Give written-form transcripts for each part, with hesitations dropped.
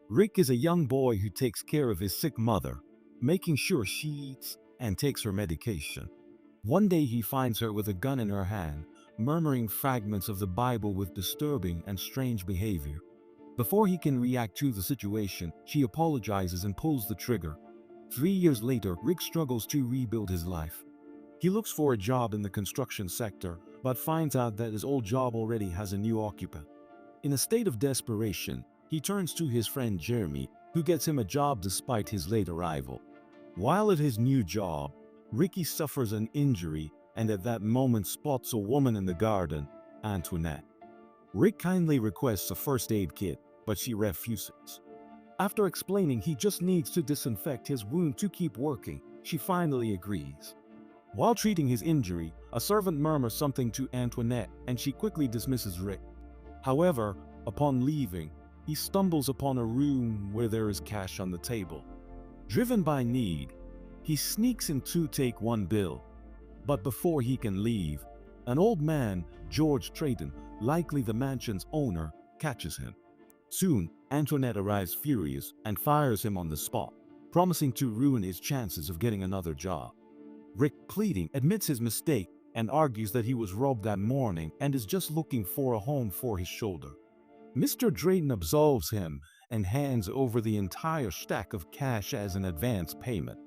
Rick is a young boy who takes care of his sick mother, making sure she eats and takes her medication. One day he finds her with a gun in her hand, murmuring fragments of the Bible with disturbing and strange behavior. Before he can react to the situation, she apologizes and pulls the trigger. 3 years later, Rick struggles to rebuild his life. He looks for a job in the construction sector, but finds out that his old job already has a new occupant. In a state of desperation, he turns to his friend Jeremy, who gets him a job despite his late arrival. While at his new job, Ricky suffers an injury and at that moment spots a woman in the garden, Antoinette. Rick kindly requests a first aid kit, but she refuses. After explaining he just needs to disinfect his wound to keep working, she finally agrees. While treating his injury, a servant murmurs something to Antoinette and she quickly dismisses Rick. However, upon leaving, he stumbles upon a room where there is cash on the table. Driven by need, he sneaks in to take one bill. But before he can leave, an old man, George Trayton, likely the mansion's owner, catches him. Soon, Antoinette arrives furious and fires him on the spot, promising to ruin his chances of getting another job. Rick, pleading, admits his mistake and argues that he was robbed that morning and is just looking for a home for his shoulder. Mr. Drayton absolves him and hands over the entire stack of cash as an advance payment.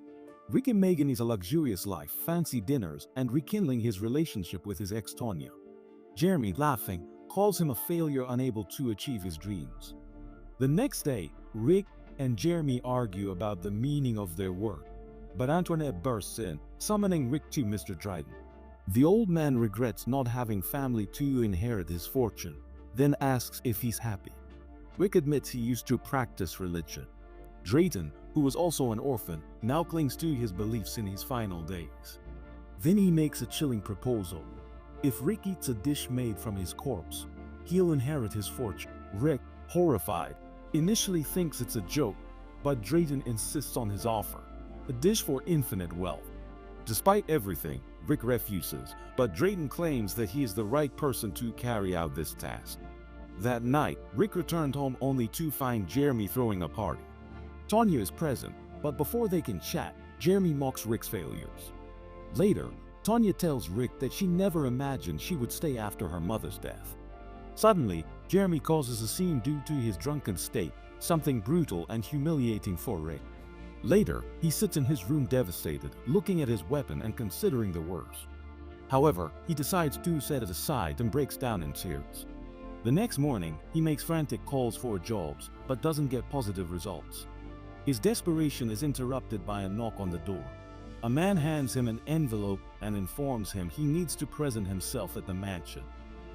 Rick and Megan lead a luxurious life, fancy dinners, and rekindling his relationship with his ex Tonya. Jeremy, laughing, calls him a failure unable to achieve his dreams. The next day, Rick and Jeremy argue about the meaning of their work, but Antoinette bursts in, summoning Rick to Mr. Dryden. The old man regrets not having family to inherit his fortune, then asks if he's happy. Rick admits he used to practice religion. Drayton, who was also an orphan, now clings to his beliefs in his final days. Then he makes a chilling proposal. If Rick eats a dish made from his corpse, he'll inherit his fortune. Rick, horrified, initially thinks it's a joke, but Drayton insists on his offer, a dish for infinite wealth. Despite everything, Rick refuses, but Drayton claims that he is the right person to carry out this task. That night, Rick returned home only to find Jeremy throwing a party. Tonya is present, but before they can chat, Jeremy mocks Rick's failures. Later, Tonya tells Rick that she never imagined she would stay after her mother's death. Suddenly, Jeremy causes a scene due to his drunken state, something brutal and humiliating for Rick. Later, he sits in his room devastated, looking at his weapon and considering the worst. However, he decides to set it aside and breaks down in tears. The next morning, he makes frantic calls for jobs, but doesn't get positive results. His desperation is interrupted by a knock on the door. A man hands him an envelope and informs him he needs to present himself at the mansion.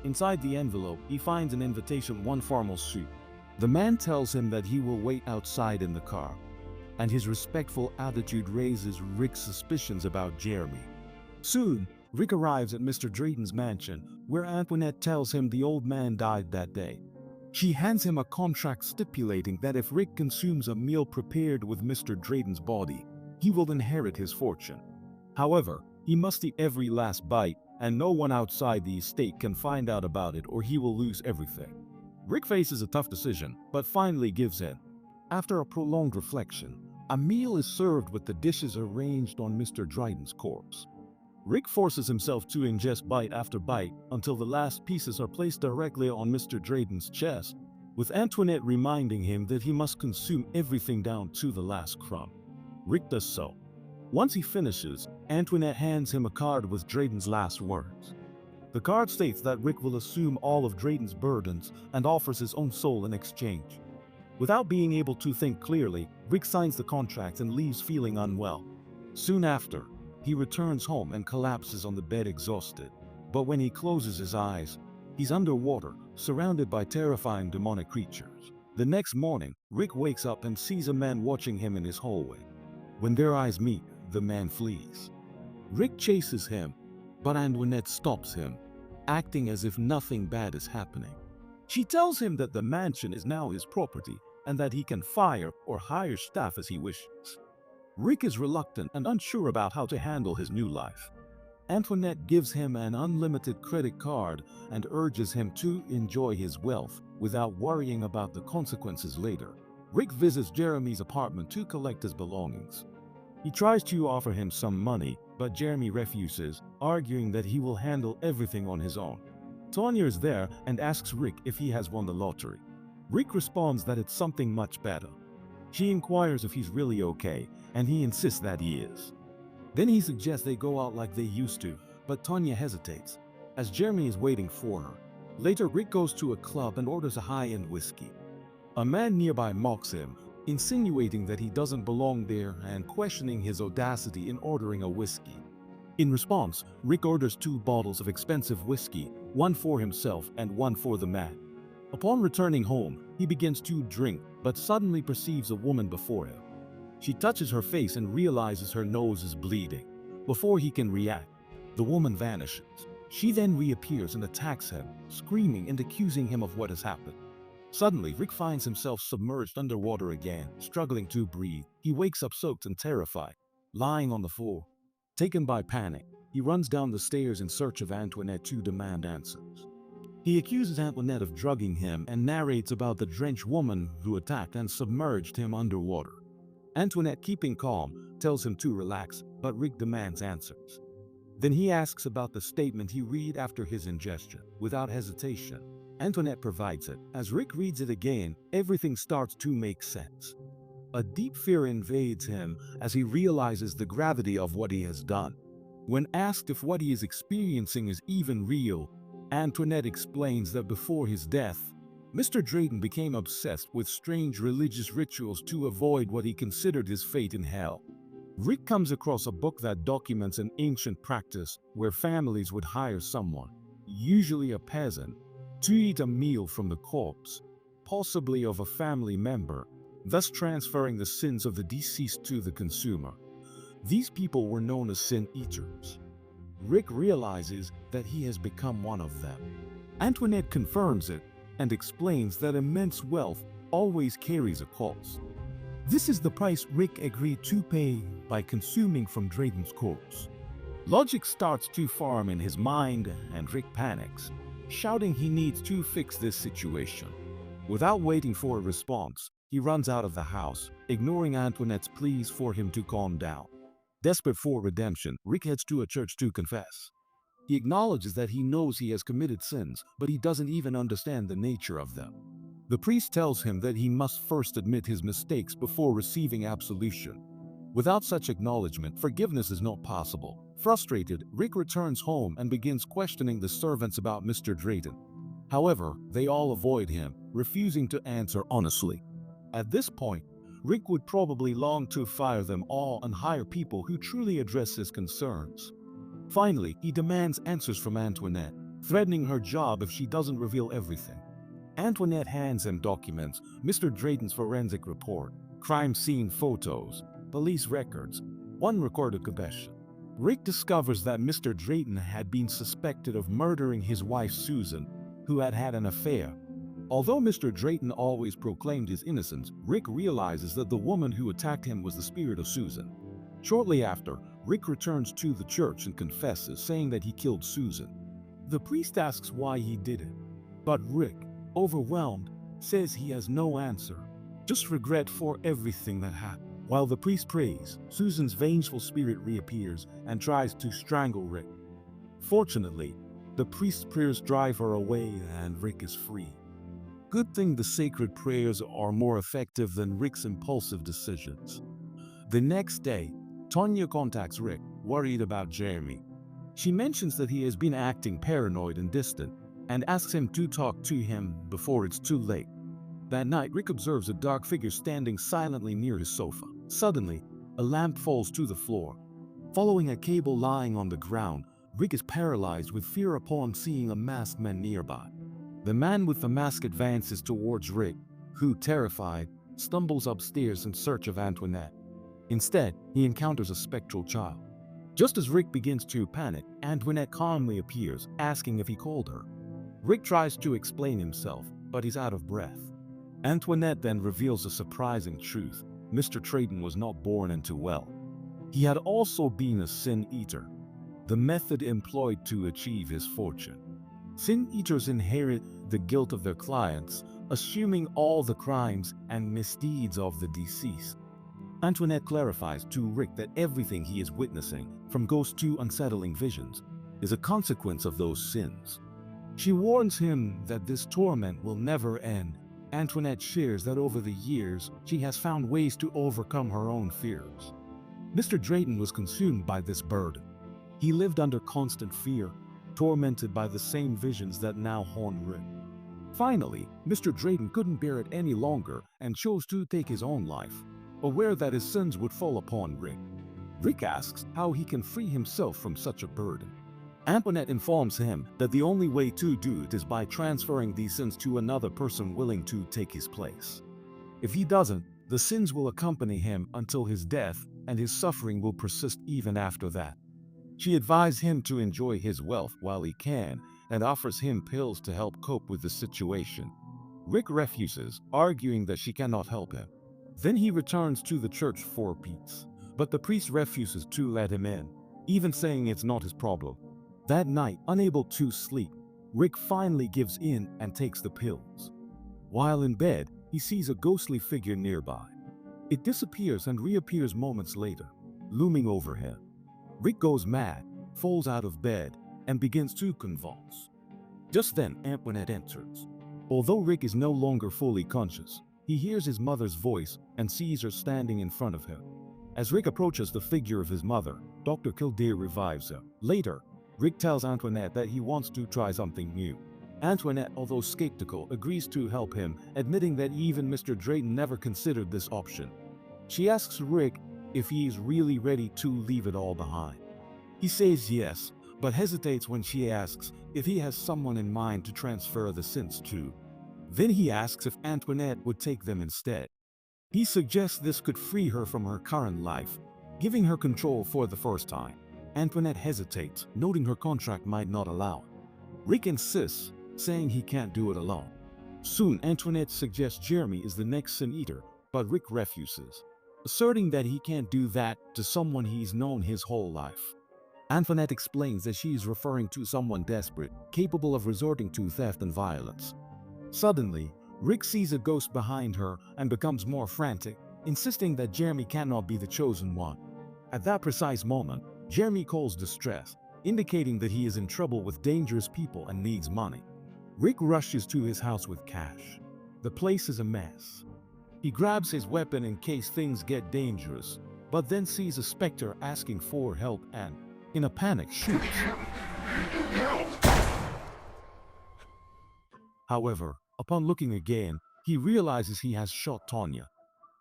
Inside the envelope, he finds an invitation, one formal suit. The man tells him that he will wait outside in the car, and his respectful attitude raises Rick's suspicions about Jeremy. Soon, Rick arrives at Mr. Drayton's mansion, where Antoinette tells him the old man died that day. She hands him a contract stipulating that if Rick consumes a meal prepared with Mr. Drayton's body, he will inherit his fortune. However, he must eat every last bite, and no one outside the estate can find out about it or he will lose everything. Rick faces a tough decision, but finally gives in. After a prolonged reflection, a meal is served with the dishes arranged on Mr. Dryden's corpse. Rick forces himself to ingest bite after bite until the last pieces are placed directly on Mr. Drayden's chest, with Antoinette reminding him that he must consume everything down to the last crumb. Rick does so. Once he finishes, Antoinette hands him a card with Drayden's last words. The card states that Rick will assume all of Drayden's burdens and offers his own soul in exchange. Without being able to think clearly, Rick signs the contract and leaves feeling unwell. Soon after, he returns home and collapses on the bed exhausted. But when he closes his eyes, he's underwater, surrounded by terrifying demonic creatures. The next morning, Rick wakes up and sees a man watching him in his hallway. When their eyes meet, the man flees. Rick chases him, but Antoinette stops him, acting as if nothing bad is happening. She tells him that the mansion is now his property and that he can fire or hire staff as he wishes. Rick is reluctant and unsure about how to handle his new life. Antoinette gives him an unlimited credit card and urges him to enjoy his wealth without worrying about the consequences later. Rick visits Jeremy's apartment to collect his belongings. He tries to offer him some money, but Jeremy refuses, arguing that he will handle everything on his own. Tonya is there and asks Rick if he has won the lottery. Rick responds that it's something much better. She inquires if he's really okay, and he insists that he is. Then he suggests they go out like they used to, but Tonya hesitates, as Jeremy is waiting for her. Later, Rick goes to a club and orders a high-end whiskey. A man nearby mocks him, insinuating that he doesn't belong there and questioning his audacity in ordering a whiskey. In response, Rick orders 2 bottles of expensive whiskey, one for himself and one for the man. Upon returning home, he begins to drink, but suddenly perceives a woman before him. She touches her face and realizes her nose is bleeding. Before he can react, the woman vanishes. She then reappears and attacks him, screaming and accusing him of what has happened. Suddenly, Rick finds himself submerged underwater again, struggling to breathe. He wakes up soaked and terrified, lying on the floor. Taken by panic, he runs down the stairs in search of Antoinette to demand answers. He accuses Antoinette of drugging him and narrates about the drenched woman who attacked and submerged him underwater. Antoinette, keeping calm, tells him to relax, but Rick demands answers. Then he asks about the statement he read after his ingestion. Without hesitation, Antoinette provides it. As Rick reads it again, everything starts to make sense. A deep fear invades him as he realizes the gravity of what he has done. When asked if what he is experiencing is even real, Antoinette explains that before his death, Mr. Drayton became obsessed with strange religious rituals to avoid what he considered his fate in hell. Rick comes across a book that documents an ancient practice where families would hire someone, usually a peasant, to eat a meal from the corpse, possibly of a family member, thus transferring the sins of the deceased to the consumer. These people were known as sin eaters. Rick realizes that he has become one of them. Antoinette confirms it and explains that immense wealth always carries a cost. This is the price Rick agreed to pay by consuming from Drayton's corpse. Logic starts to form in his mind and Rick panics, shouting he needs to fix this situation. Without waiting for a response, he runs out of the house, ignoring Antoinette's pleas for him to calm down. Desperate for redemption, Rick heads to a church to confess. He acknowledges that he knows he has committed sins, but he doesn't even understand the nature of them. The priest tells him that he must first admit his mistakes before receiving absolution. Without such acknowledgement, forgiveness is not possible. Frustrated, Rick returns home and begins questioning the servants about Mr. Drayton. However, they all avoid him, refusing to answer honestly. At this point, Rick would probably long to fire them all and hire people who truly address his concerns. Finally, he demands answers from Antoinette, threatening her job if she doesn't reveal everything. Antoinette hands him documents, Mr. Drayton's forensic report, crime scene photos, police records, one recorded confession. Rick discovers that Mr. Drayton had been suspected of murdering his wife Susan, who had had an affair. Although Mr. Drayton always proclaimed his innocence, Rick realizes that the woman who attacked him was the spirit of Susan. Shortly after, Rick returns to the church and confesses, saying that he killed Susan. The priest asks why he did it, but Rick, overwhelmed, says he has no answer, just regret for everything that happened. While the priest prays, Susan's vengeful spirit reappears and tries to strangle Rick. Fortunately, the priest's prayers drive her away and Rick is free. Good thing the sacred prayers are more effective than Rick's impulsive decisions. The next day, Tonya contacts Rick, worried about Jeremy. She mentions that he has been acting paranoid and distant, and asks him to talk to him before it's too late. That night, Rick observes a dark figure standing silently near his sofa. Suddenly, a lamp falls to the floor. Following a cable lying on the ground, Rick is paralyzed with fear upon seeing a masked man nearby. The man with the mask advances towards Rick, who, terrified, stumbles upstairs in search of Antoinette. Instead, he encounters a spectral child. Just as Rick begins to panic, Antoinette calmly appears, asking if he called her. Rick tries to explain himself, but he's out of breath. Antoinette then reveals a surprising truth. Mr. Drayton was not born into wealth. He had also been a sin eater, the method employed to achieve his fortune. Sin eaters inherit the guilt of their clients, assuming all the crimes and misdeeds of the deceased. Antoinette clarifies to Rick that everything he is witnessing, from ghosts to unsettling visions, is a consequence of those sins. She warns him that this torment will never end. Antoinette shares that over the years, she has found ways to overcome her own fears. Mr. Drayton was consumed by this burden. He lived under constant fear, tormented by the same visions that now haunt Rick. Finally, Mr. Drayton couldn't bear it any longer and chose to take his own life, aware that his sins would fall upon Rick. Rick asks how he can free himself from such a burden. Antoinette informs him that the only way to do it is by transferring these sins to another person willing to take his place. If he doesn't, the sins will accompany him until his death, and his suffering will persist even after that. She advises him to enjoy his wealth while he can, and offers him pills to help cope with the situation. Rick refuses, arguing that she cannot help him. Then he returns to the church for peace, but the priest refuses to let him in, even saying it's not his problem. That night, unable to sleep, Rick finally gives in and takes the pills. While in bed, he sees a ghostly figure nearby. It disappears and reappears moments later, looming over him. Rick goes mad, falls out of bed, and begins to convulse. Just then, Antoinette enters. Although Rick is no longer fully conscious, he hears his mother's voice and sees her standing in front of him. As Rick approaches the figure of his mother, Dr. Kildare revives him. Later, Rick tells Antoinette that he wants to try something new. Antoinette, although skeptical, agrees to help him, admitting that even Mr. Drayton never considered this option. She asks Rick if he is really ready to leave it all behind. He says yes, but hesitates when she asks if he has someone in mind to transfer the sins to. Then he asks if Antoinette would take them instead. He suggests this could free her from her current life, giving her control for the first time. Antoinette hesitates, noting her contract might not allow it. Rick insists, saying he can't do it alone. Soon, Antoinette suggests Jeremy is the next Sin Eater, but Rick refuses, asserting that he can't do that to someone he's known his whole life. Antoinette explains that she is referring to someone desperate, capable of resorting to theft and violence. Suddenly, Rick sees a ghost behind her and becomes more frantic, insisting that Jeremy cannot be the chosen one. At that precise moment, Jeremy calls distress, indicating that he is in trouble with dangerous people and needs money. Rick rushes to his house with cash. The place is a mess. He grabs his weapon in case things get dangerous, but then sees a specter asking for help and, in a panic, shoots. However, upon looking again, he realizes he has shot Tonya.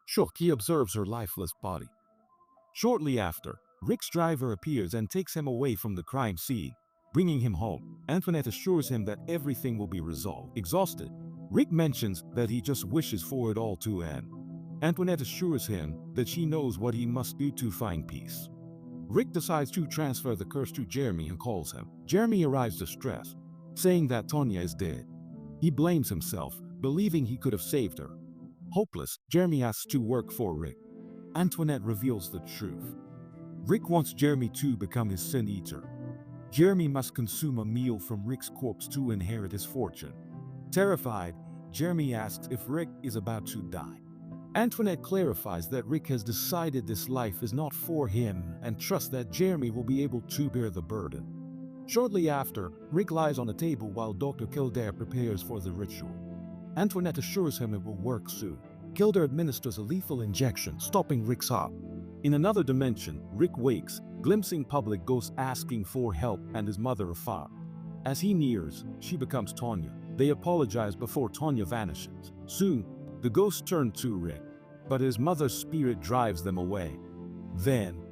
Shocked, he observes her lifeless body. Shortly after, Rick's driver appears and takes him away from the crime scene, bringing him home. Antoinette assures him that everything will be resolved. Exhausted, Rick mentions that he just wishes for it all to end. Antoinette assures him that she knows what he must do to find peace. Rick decides to transfer the curse to Jeremy and calls him. Jeremy arrives distressed, saying that Tonya is dead. He blames himself, believing he could have saved her. Hopeless, Jeremy asks to work for Rick. Antoinette reveals the truth. Rick wants Jeremy to become his Sin Eater. Jeremy must consume a meal from Rick's corpse to inherit his fortune. Terrified, Jeremy asks if Rick is about to die. Antoinette clarifies that Rick has decided this life is not for him and trusts that Jeremy will be able to bear the burden. Shortly after, Rick lies on a table while Dr. Kildare prepares for the ritual. Antoinette assures him it will work soon. Kildare administers a lethal injection, stopping Rick's heart. In another dimension, Rick wakes, glimpsing public ghosts asking for help and his mother afar. As he nears, she becomes Tonya. They apologize before Tonya vanishes. Soon, the ghosts turn to Rick, but his mother's spirit drives them away. Then,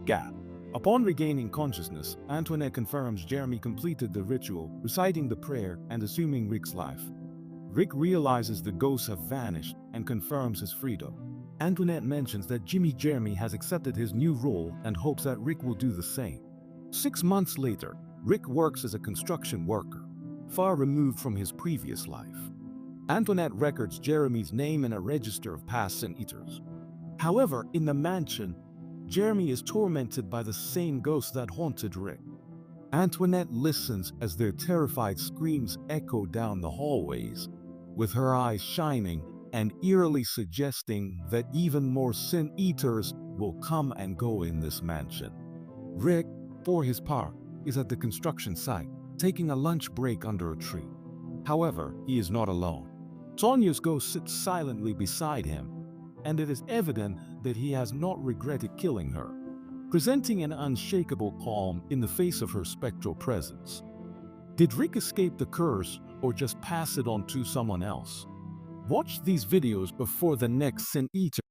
gap. Upon regaining consciousness, Antoinette confirms Jeremy completed the ritual, reciting the prayer and assuming Rick's life. Rick realizes the ghosts have vanished and confirms his freedom. Antoinette mentions that Jeremy has accepted his new role and hopes that Rick will do the same. 6 months later, Rick works as a construction worker, far removed from his previous life. Antoinette records Jeremy's name in a register of past Sin Eaters. However, in the mansion, Jeremy is tormented by the same ghosts that haunted Rick. Antoinette listens as their terrified screams echo down the hallways. with her eyes shining and eerily suggesting that even more sin eaters will come and go in this mansion. Rick, for his part, is at the construction site, taking a lunch break under a tree. However, he is not alone. Tanya's ghost sits silently beside him, and it is evident that he has not regretted killing her, presenting an unshakable calm in the face of her spectral presence. Did Rick escape the curse or just pass it on to someone else? Watch these videos before the next Sin Eater